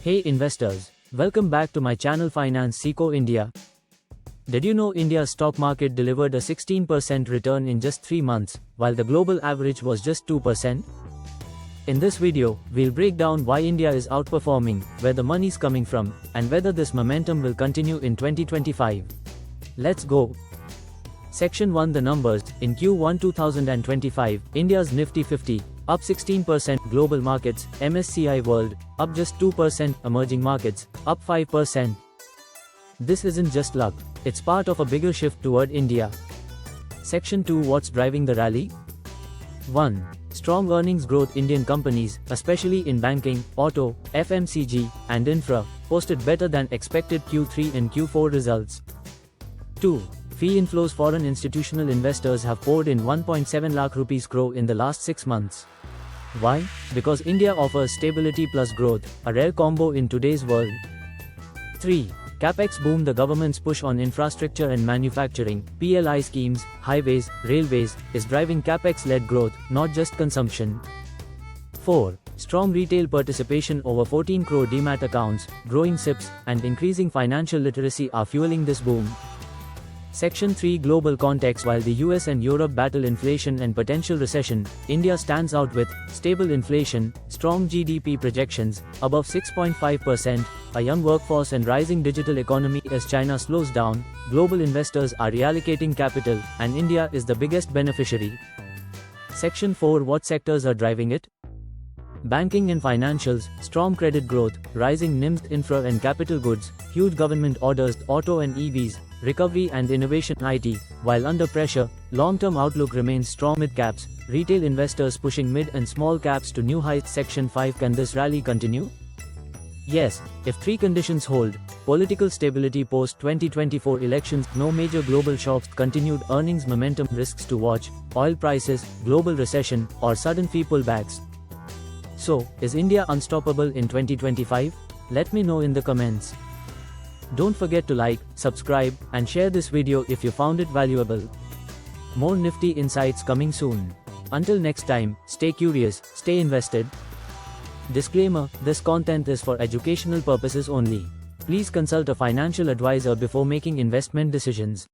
Hey investors, welcome back to my channel Finance Seco India. Did you know India's stock market delivered a 16% return in just 3 months, while the global average was just 2%? In this video, we'll break down why India is outperforming, where the money's coming from, and whether this momentum will continue in 2025. Let's go. Section 1 The numbers. In Q1 2025, India's Nifty 50, up 16%, global markets, MSCI World, up just 2%, emerging markets, up 5%. This isn't just luck, it's part of a bigger shift toward India. Section 2 What's driving the rally? 1. Strong earnings growth. Indian companies, especially in banking, auto, FMCG, and infra, posted better than expected Q3 and Q4 results. 2. Fee inflows. Foreign institutional investors have poured in 1.7 lakh rupees crore in the last 6 months. Why? Because India offers stability plus growth, a rare combo in today's world. 3. Capex boom. The government's push on infrastructure and manufacturing, PLI schemes, highways, railways, is driving capex-led growth, not just consumption. 4. Strong retail participation. Over 14 crore demat accounts, growing SIPs, and increasing financial literacy are fueling this boom. Section 3 Global context. While the US and Europe battle inflation and potential recession, India stands out with stable inflation, strong GDP projections, above 6.5%, a young workforce and rising digital economy. As China slows down, global investors are reallocating capital, and India is the biggest beneficiary. Section 4 What sectors are driving it? Banking and financials, strong credit growth, rising NIMs. Infra and capital goods, huge government orders. Auto and EVs, recovery and innovation. IT, while under pressure, long-term outlook remains strong. Mid-caps, retail investors pushing mid and small caps to new heights. Section 5 Can this rally continue? Yes, if 3 conditions hold: political stability post-2024 elections, no major global shocks, continued earnings momentum. Risks to watch: oil prices, global recession, or sudden fee pullbacks. So, is India unstoppable in 2025? Let me know in the comments. Don't forget to like, subscribe, and share this video if you found it valuable. More Nifty insights coming soon. Until next time, stay curious, stay invested. Disclaimer: this content is for educational purposes only. Please consult a financial advisor before making investment decisions.